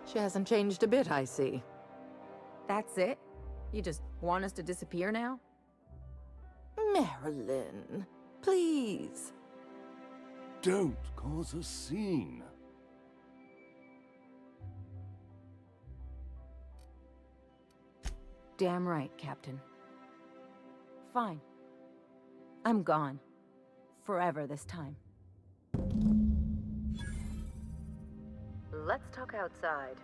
She hasn't changed a bit, I see. That's it? You just want us to disappear now? Marilyn, please. Don't cause a scene. Damn right, Captain. Fine. I'm gone. Forever this time. Let's talk outside.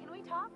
Can we talk?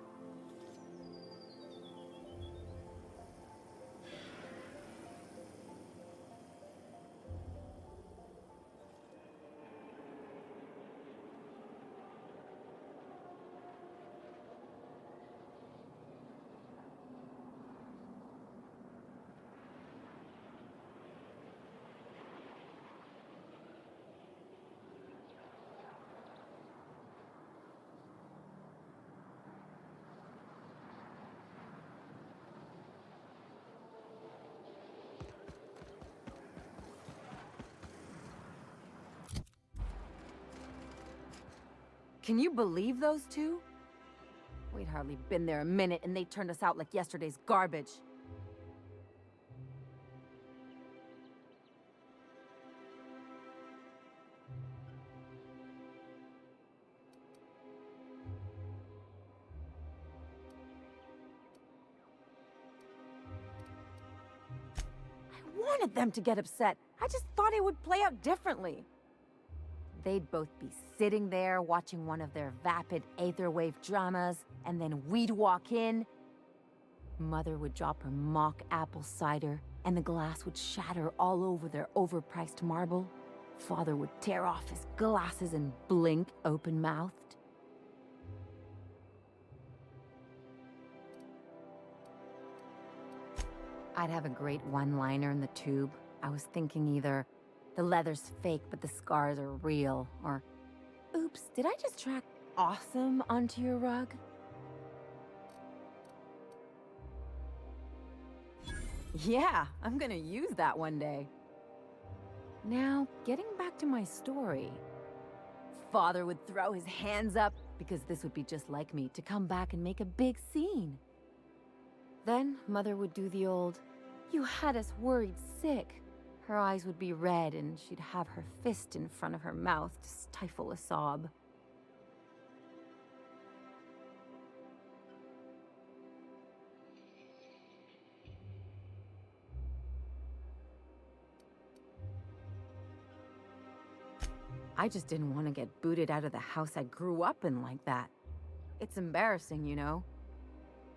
Can you believe those two? We'd hardly been there a minute and they turned us out like yesterday's garbage. I wanted them to get upset. I just thought it would play out differently. They'd both be sitting there watching one of their vapid aetherwave dramas, and then we'd walk in. Mother would drop her mock apple cider, and the glass would shatter all over their overpriced marble. Father would tear off his glasses and blink open-mouthed. I'd have a great one-liner in the tube. I was thinking either, the leather's fake, but the scars are real. Or, oops, did I just track awesome onto your rug? Yeah, I'm gonna use that one day. Now, getting back to my story. Father would throw his hands up, because this would be just like me, to come back and make a big scene. Then, Mother would do the old, "You had us worried sick." Her eyes would be red, and she'd have her fist in front of her mouth to stifle a sob. I just didn't want to get booted out of the house I grew up in like that. It's embarrassing, you know?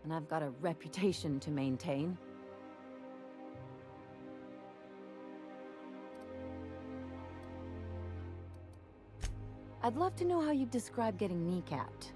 And I've got a reputation to maintain. I'd love to know how you'd describe getting kneecapped.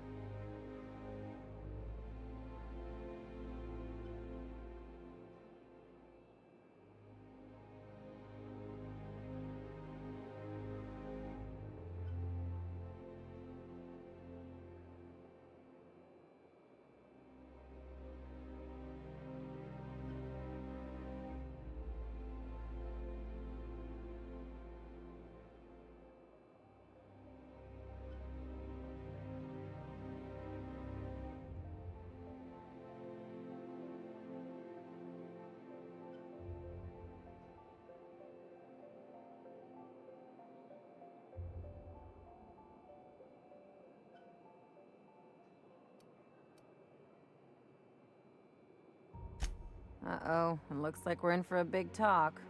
Uh-oh, it looks like we're in for a big talk.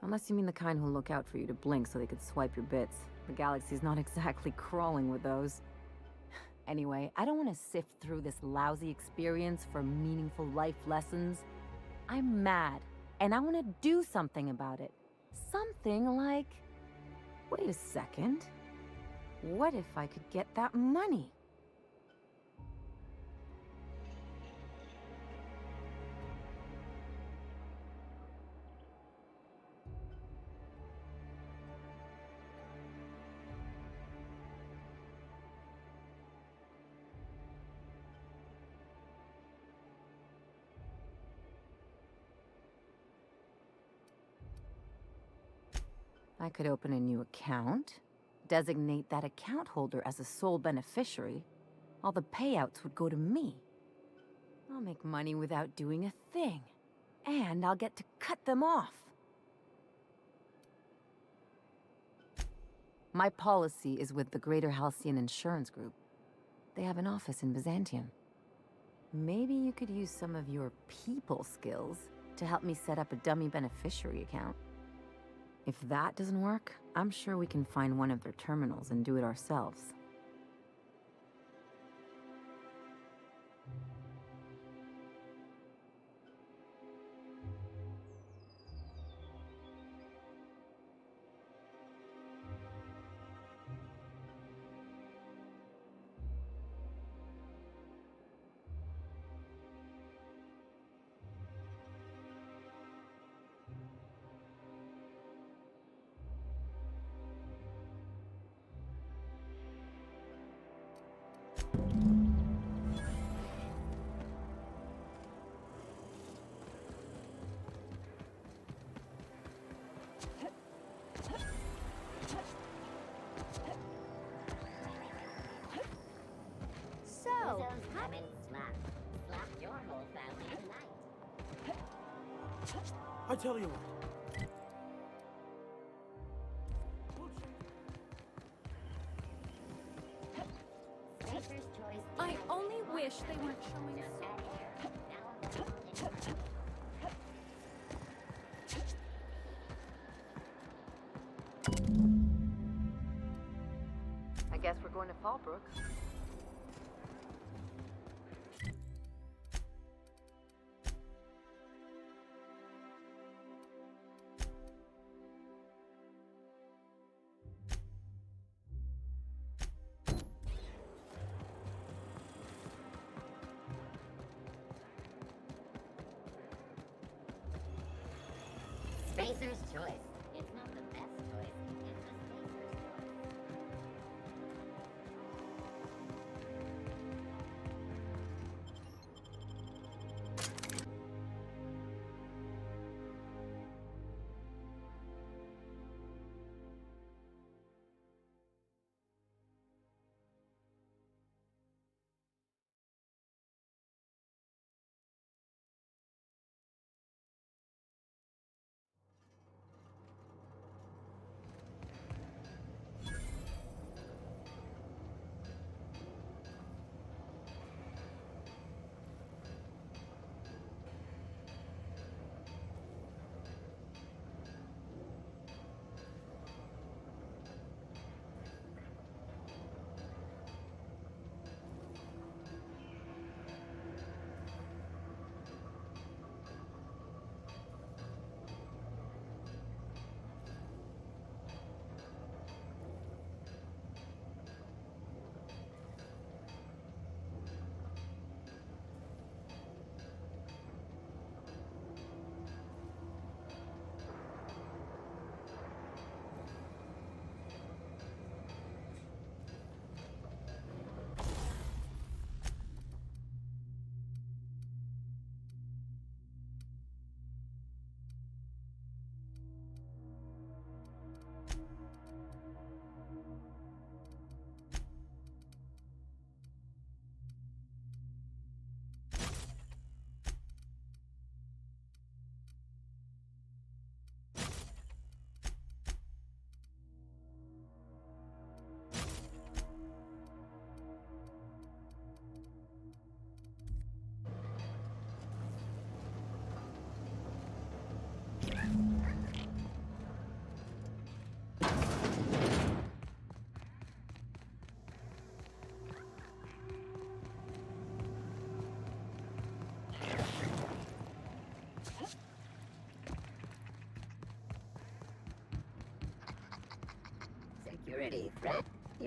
Unless you mean the kind who look out for you to blink so they could swipe your bits. The galaxy's not exactly crawling with those. Anyway, I don't want to sift through this lousy experience for meaningful life lessons. I'm mad, and I want to do something about it. Something like... Wait a second. What if I could get that money? I could open a new account, designate that account holder as a sole beneficiary. All the payouts would go to me. I'll make money without doing a thing. And I'll get to cut them off. My policy is with the Greater Halcyon Insurance Group. They have an office in Byzantium. Maybe you could use some of your people skills to help me set up a dummy beneficiary account. If that doesn't work, I'm sure we can find one of their terminals and do it ourselves. Come and slap. Slap your whole family tonight. I tell you what. Spacer's Choice. I only wish they weren't showing so. I guess we're going to Fallbrook. Spacer's Choice. It's not the best choice. It's the Spacer's Choice.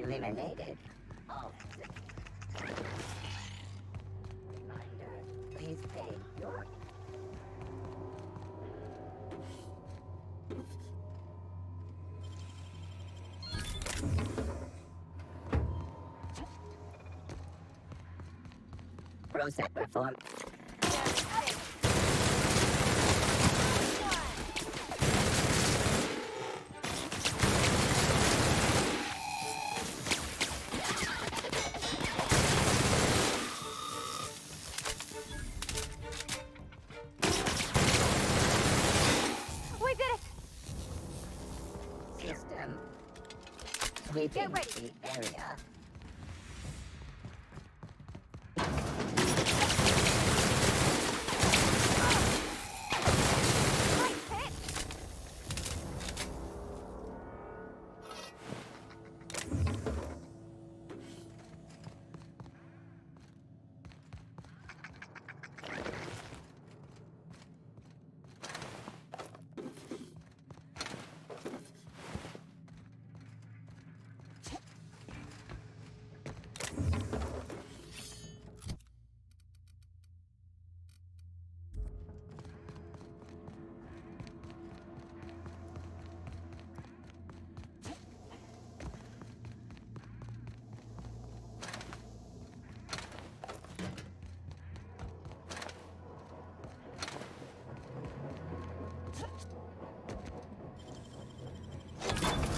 eliminated. All reminder, please pay your... Process performed. We did it! System. Sweeping ready. the area. Nice hit!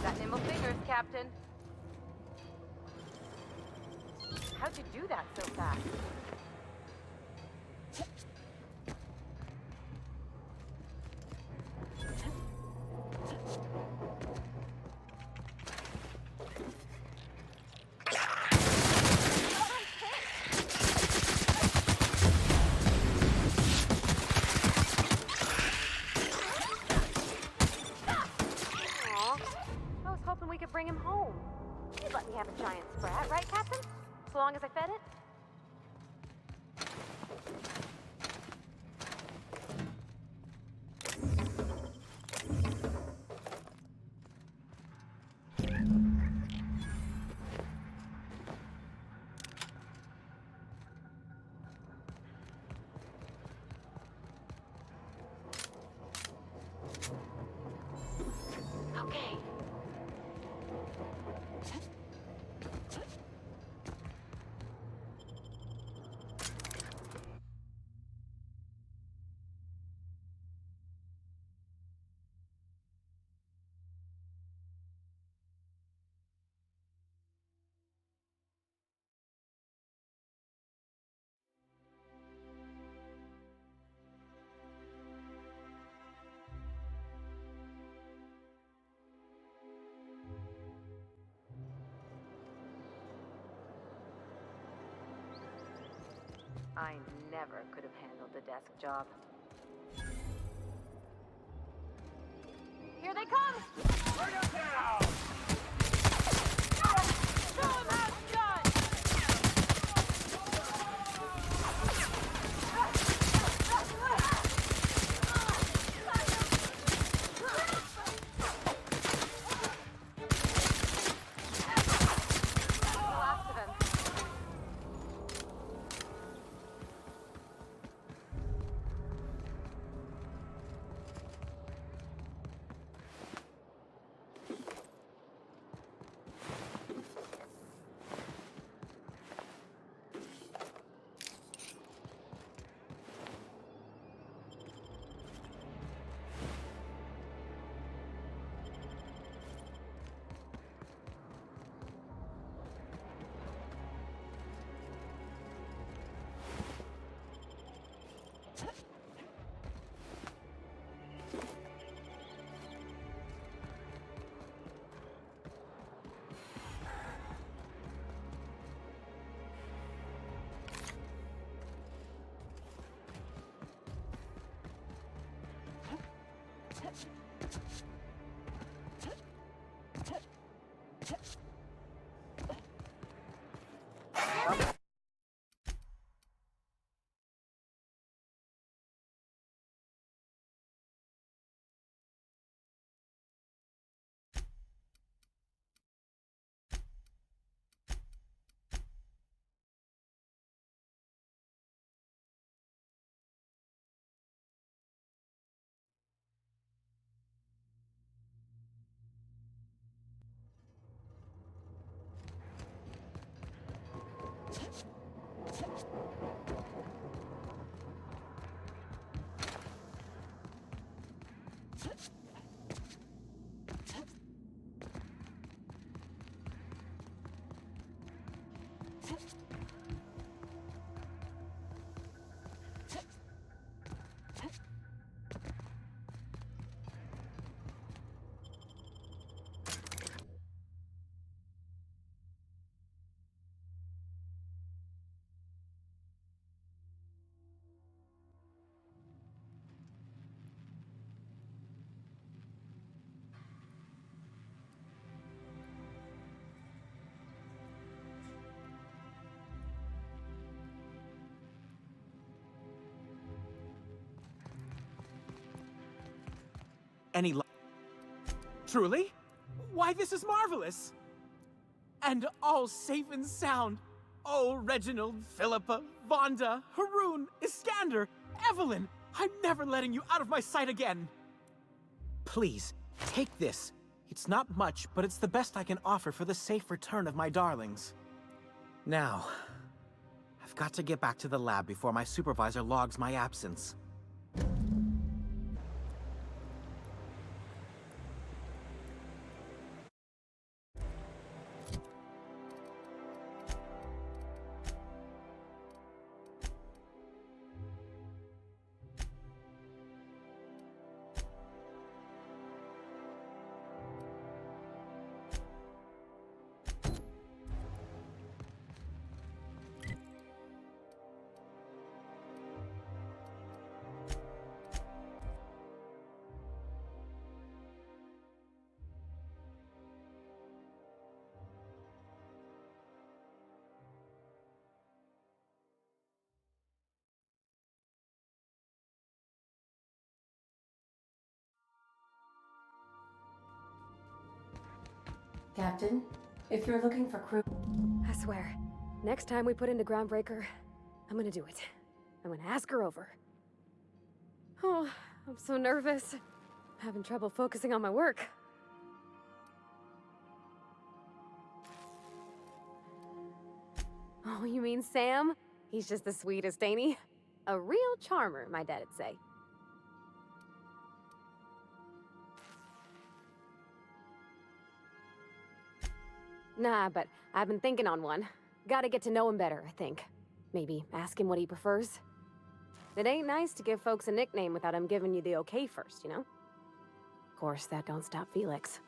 Got nimble fingers, Captain. How'd you do that so fast? Aw, I was hoping we could bring him home. You'd let me have a giant sprat, right, Captain? So long as I fed it? Okay. I never could have handled the desk job. Here they come! Bring them down! Show them how it's done! The last of them. any Truly? Why, this is marvelous! And all safe and sound. Oh, Reginald, Philippa, Vonda, Haroon, Iskander, Evelyn, I'm never letting you out of my sight again. Please, take this. It's not much, but it's the best I can offer for the safe return of my darlings. Now, I've got to get back to the lab before my supervisor logs my absence. Captain, if you're looking for crew... I swear, next time we put into Groundbreaker, I'm gonna do it. I'm gonna ask her over. Oh, I'm so nervous. I'm having trouble focusing on my work. Oh, you mean Sam? He's just the sweetest, ain't he? A real charmer, my dad'd say. Nah, but I've been thinking on one. Gotta get to know him better, I think. Maybe ask him what he prefers. It ain't nice to give folks a nickname without him giving you the okay first, you know? Of course, that don't stop Felix.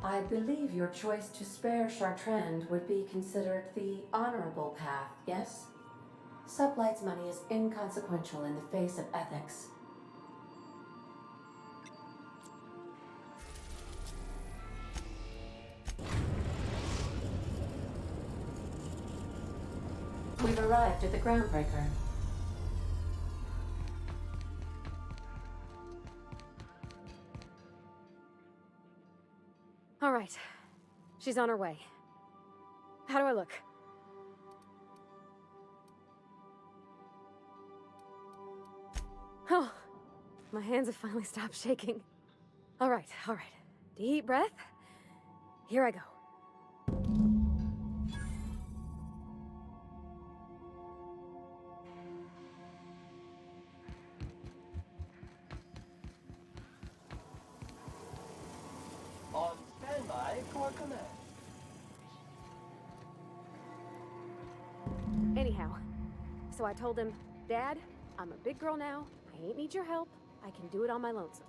I believe your choice to spare Chartrand would be considered the honorable path, yes? Sublight's money is inconsequential in the face of ethics. We've arrived at the Groundbreaker. All right. She's on her way. How do I look? Oh, my hands have finally stopped shaking. All right, all right. Deep breath. Here I go. On standby for command. Anyhow, so I told him, Dad, I'm a big girl now. I ain't need your help. I can do it on my lonesome.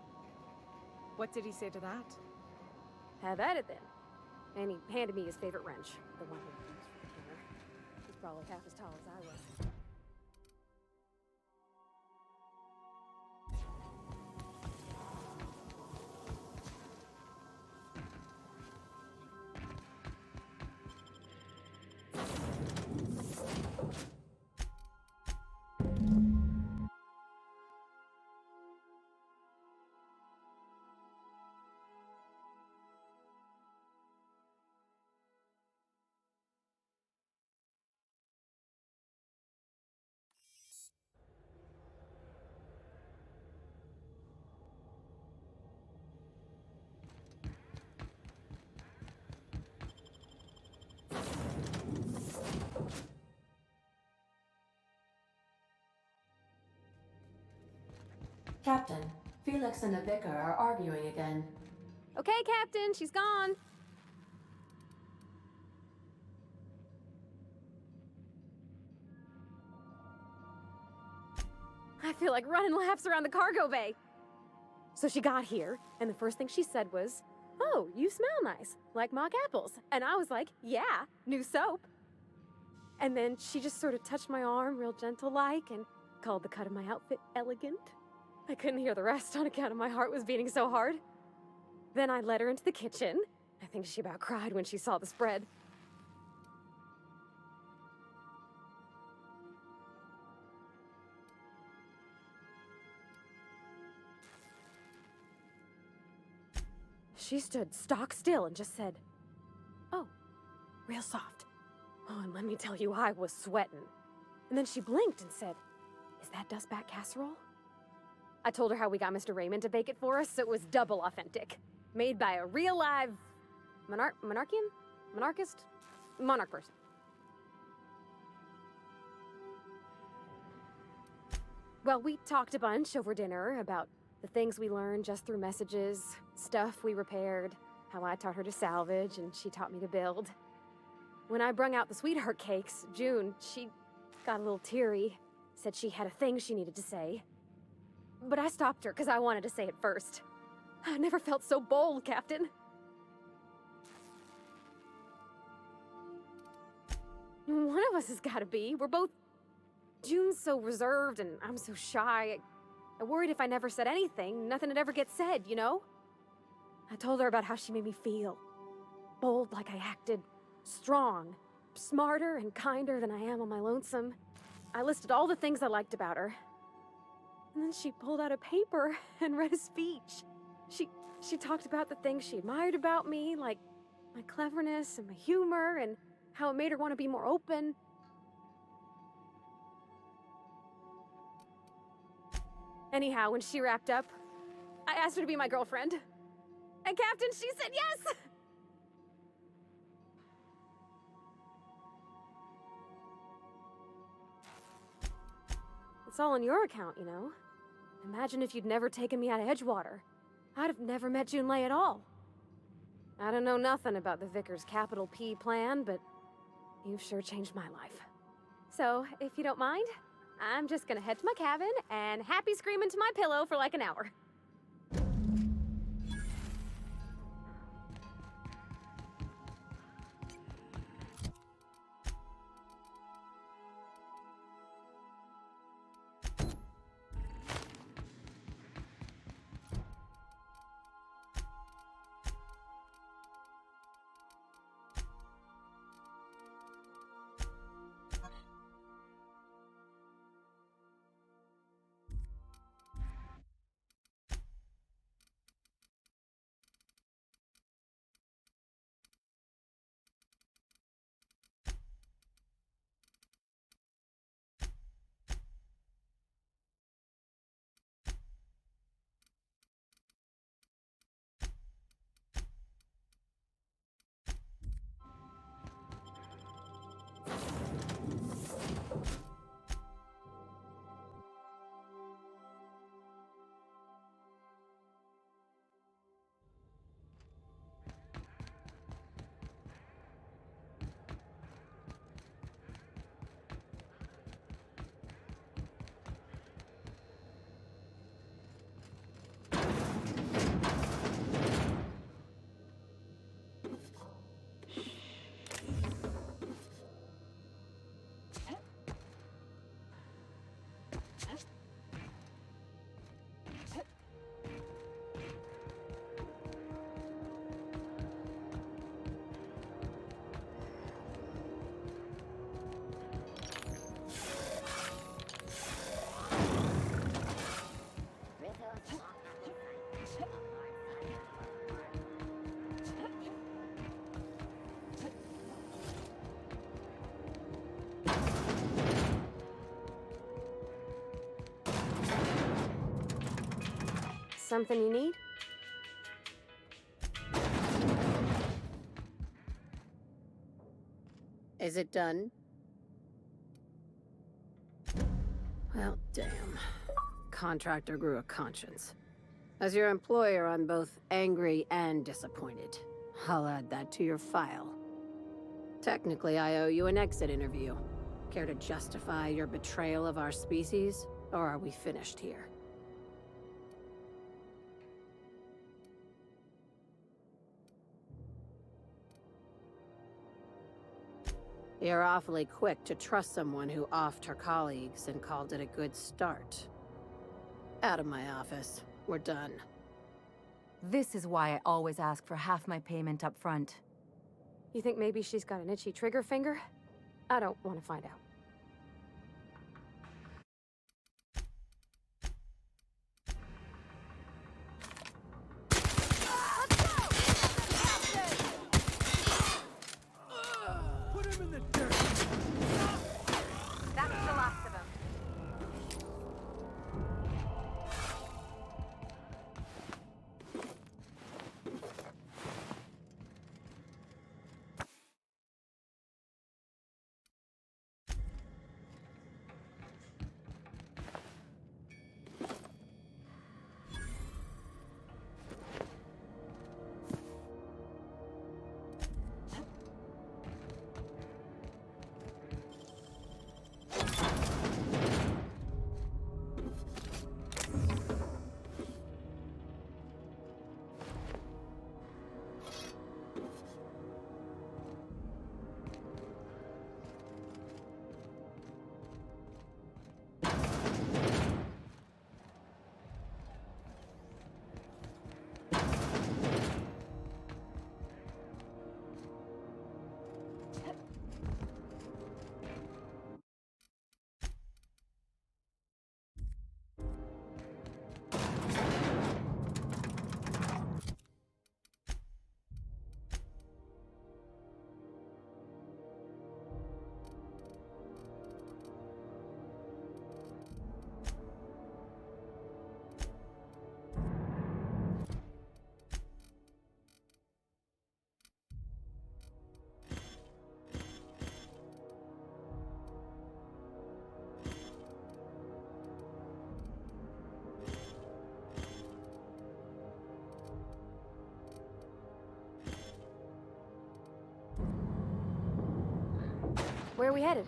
What did he say to that? Have at it then. And he handed me his favorite wrench, the one he used for the counter. He's probably half as tall as I was. Captain, Felix and the Vicar are arguing again. Okay, Captain, she's gone. I feel like running laps around the cargo bay. So she got here, and the first thing she said was, "Oh, you smell nice, like mock apples." And I was like, "Yeah, new soap." And then she just sort of touched my arm real gentle-like and called the cut of my outfit elegant. I couldn't hear the rest on account of my heart was beating so hard. Then I led her into the kitchen. I think she about cried when she saw the spread. She stood stock still and just said, "Oh," real soft. Oh, and let me tell you, I was sweating. And then she blinked and said, "Is that dustback casserole?" I told her how we got Mr. Raymond to bake it for us, so it was double authentic. Made by a real live monarch person. Well, we talked a bunch over dinner about the things we learned just through messages, stuff we repaired, how I taught her to salvage and she taught me to build. When I brung out the sweetheart cakes, June, she got a little teary, said she had a thing she needed to say. But I stopped her because I wanted to say it first. I never felt so bold, Captain. One of us has got to be. We're both... June's so reserved and I'm so shy. I worried if I never said anything, nothing would ever get said, you know? I told her about how she made me feel. Bold like I acted. Strong. Smarter and kinder than I am on my lonesome. I listed all the things I liked about her. And then she pulled out a paper and read a speech. She talked about the things she admired about me, like my cleverness and my humor, and how it made her want to be more open. Anyhow, when she wrapped up, I asked her to be my girlfriend. And Captain, she said yes! It's all on your account, you know? Imagine if you'd never taken me out of Edgewater. I'd have never met Junlei at all. I don't know nothing about the Vicar's capital P plan, but you've sure changed my life. So, if you don't mind, I'm just gonna head to my cabin and happy scream into my pillow for like an hour. Something you need? Is it done? Well, damn. Contractor grew a conscience. As your employer, I'm both angry and disappointed. I'll add that to your file. Technically, I owe you an exit interview. Care to justify your betrayal of our species? Or are we finished here? You're awfully quick to trust someone who offed her colleagues and called it a good start. Out of my office. We're done. This is why I always ask for half my payment up front. You think maybe she's got an itchy trigger finger? I don't want to find out. Put him in the dirt! That's the last of them. Where are we headed?